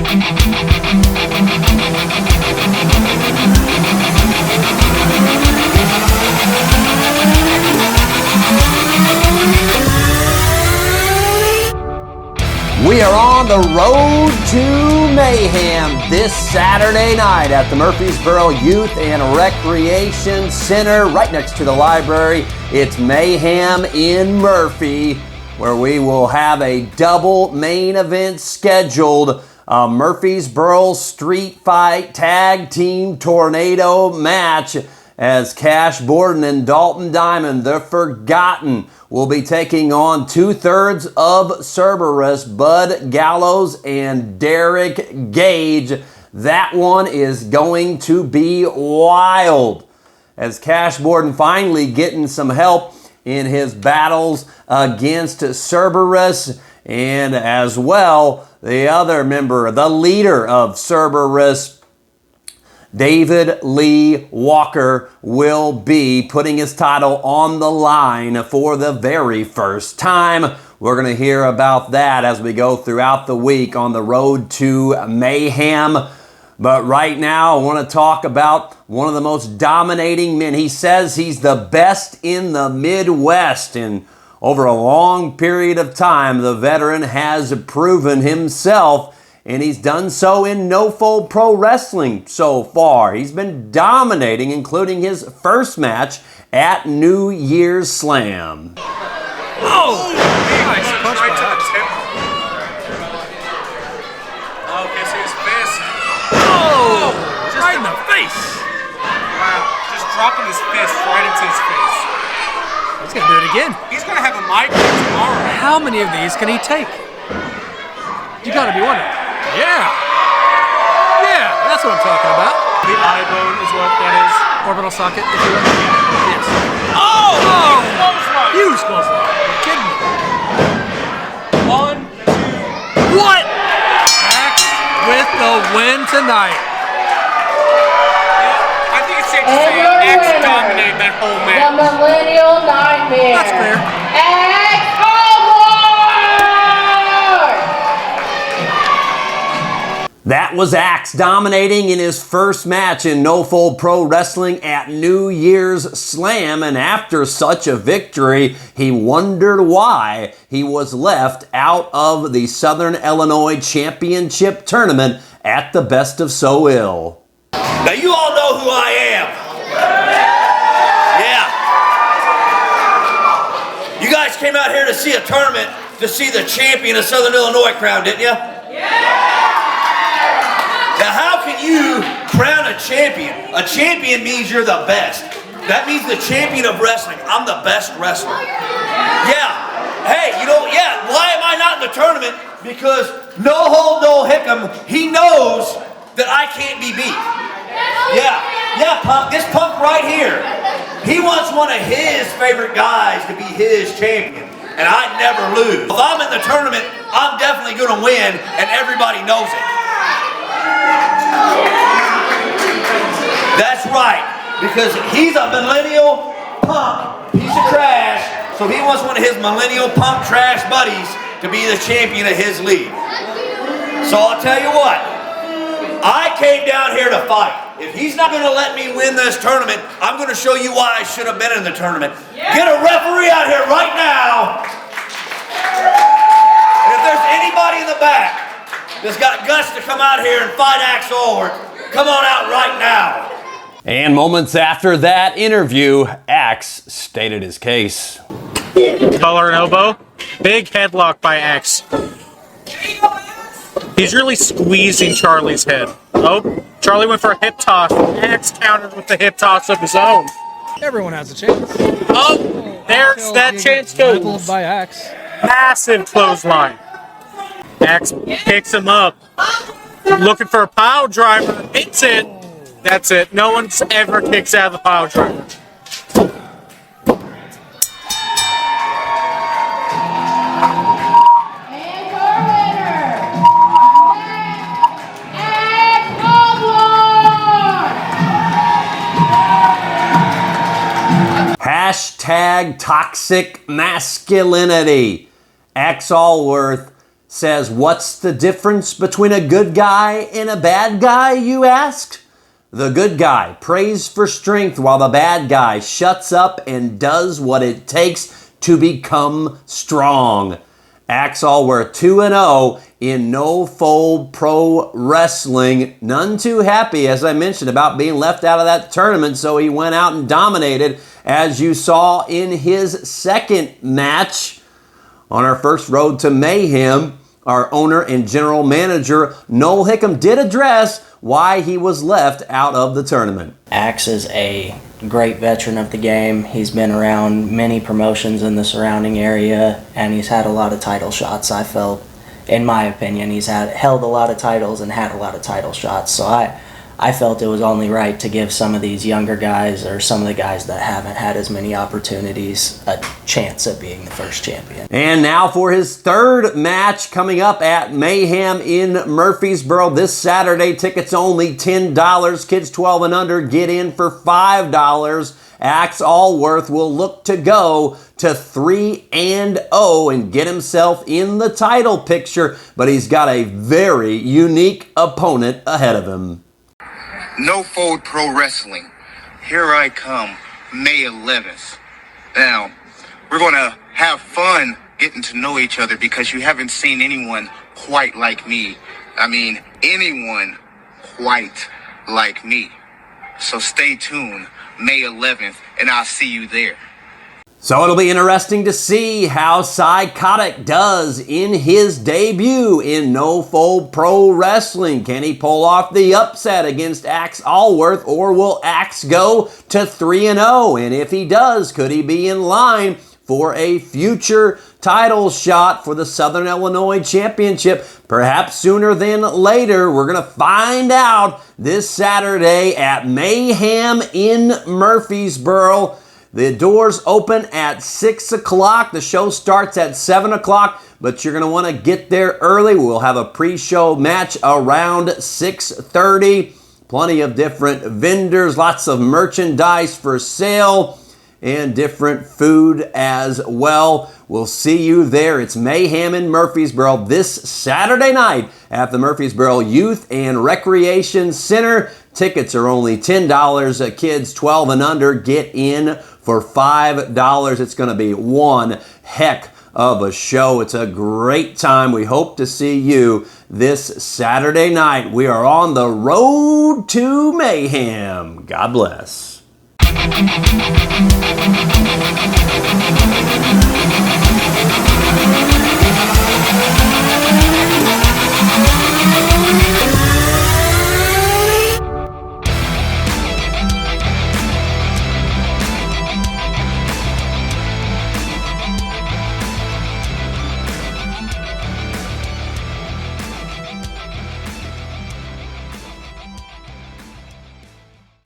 We are on the road to Mayhem this Saturday night at the Murphysboro Youth and Recreation Center right next to the library. It's Mayhem in Murphy, where we will have a double main event scheduled. A Murphysboro Street Fight Tag Team Tornado match as Cash Borden and Dalton Diamond, the Forgotten, will be taking on 2/3 of Cerberus, Bud Gallows and Derek Gage. That one is going to be wild, as Cash Borden finally getting some help in his battles against Cerberus, and as well the other member, the leader of Cerberus, David Lee Walker, will be putting his title on the line for the very first time. We're going to hear about that as we go throughout the week on the road to Mayhem. But right now, I want to talk about one of the most dominating men. He says he's the best in the Midwest, and over a long period of time, the veteran has proven himself. And he's done so in no-fold pro wrestling so far. He's been dominating, including his first match at New Year's Slam. Oh! Nice punch right to the tip. Okay, see his fist. Oh! Right in the face! Wow, just dropping his fist right into his face. He's gonna do it again. He's gonna have a migraine tomorrow. How many of these can he take? You gotta be wondering. Yeah, that's what I'm talking about. The eye bone is what that is. Orbital socket, if you will. Yes. Oh! Clothesline. Huge clothesline. You're kidding me. 1, 2. What? Axe with the win tonight. Yeah, I think it's safe to say X dominated that whole match. The Millennial Nightmare. That's clear. That was Axe dominating in his first match in no-fold pro wrestling at New Year's Slam, and after such a victory, he wondered why he was left out of the Southern Illinois Championship Tournament at the Best of So Ill. Now you all know who I am. Yeah. You guys came out here to see a tournament to see the champion of Southern Illinois crowned, didn't you? Yeah. Now how can you crown a champion? A champion means you're the best. That means the champion of wrestling. I'm the best wrestler. Yeah. Hey, why am I not in the tournament? Because no hold, no hick'em, he knows that I can't be beat. Yeah, punk, this punk right here, he wants one of his favorite guys to be his champion, and I never lose. If I'm in the tournament, I'm definitely gonna win, and everybody knows it. That's right, because he's a millennial punk piece of trash, so he wants one of his millennial punk trash buddies to be the champion of his league. So I'll tell you what, I came down here to fight. If he's not going to let me win this tournament, I'm going to show you why I should have been in the tournament. Get a referee out here right now. And if there's anybody in the back that's got guts to come out here and fight Axe Allworth, come on out right now. And moments after that interview, Axe stated his case. Collar and elbow. Big headlock by Axe. He's really squeezing Charlie's head. Oh, Charlie went for a hip toss. Axe countered with the hip toss of his own. Everyone has a chance. Oh, there's that chance too. By Axe. Massive clothesline. Axe picks him up. Looking for a pile driver. Hits it. That's it. No one's ever kicks out of the pile driver. Hashtag toxic masculinity. Axe Allworth says, "What's the difference between a good guy and a bad guy, you ask? The good guy prays for strength while the bad guy shuts up and does what it takes to become strong." Axe Allworth 2-0 in No Fold Pro Wrestling. None too happy, as I mentioned, about being left out of that tournament, so he went out and dominated, as you saw in his second match. On our first Road to Mayhem, our owner and general manager, Noel Hickam, did address why he was left out of the tournament. Axe is a great veteran of the game. He's been around many promotions in the surrounding area, and he's had a lot of title shots. I felt, in my opinion, he's held a lot of titles and had a lot of title shots. So I felt it was only right to give some of these younger guys, or some of the guys that haven't had as many opportunities, a chance at being the first champion. And now for his third match coming up at Mayhem in Murphysboro this Saturday. Tickets only $10. Kids 12 and under get in for $5. Axe Allworth will look to go to 3-0 and get himself in the title picture, but he's got a very unique opponent ahead of him. No Fold Pro Wrestling. Here I come, May 11th. Now, we're going to have fun getting to know each other, because you haven't seen anyone quite like me. I mean, anyone quite like me. So stay tuned, May 11th, and I'll see you there. So it'll be interesting to see how Sykawtic does in his debut in No Fold Pro Wrestling. Can he pull off the upset against Axe Allworth, or will Axe go to 3-0? And if he does, could he be in line for a future title shot for the Southern Illinois Championship, perhaps sooner than later? We're going to find out this Saturday at Mayhem in Murphysboro. The doors open at 6 o'clock. The show starts at 7 o'clock, but you're going to want to get there early. We'll have a pre-show match around 6:30. Plenty of different vendors, lots of merchandise for sale, and different food as well. We'll see you there. It's Mayhem in Murphysboro this Saturday night at the Murphysboro Youth and Recreation Center. Tickets are only $10. Kids 12 and under get in for $5. It's going to be one heck of a show. It's a great time. We hope to see you this Saturday night. We are on the road to Mayhem. God bless.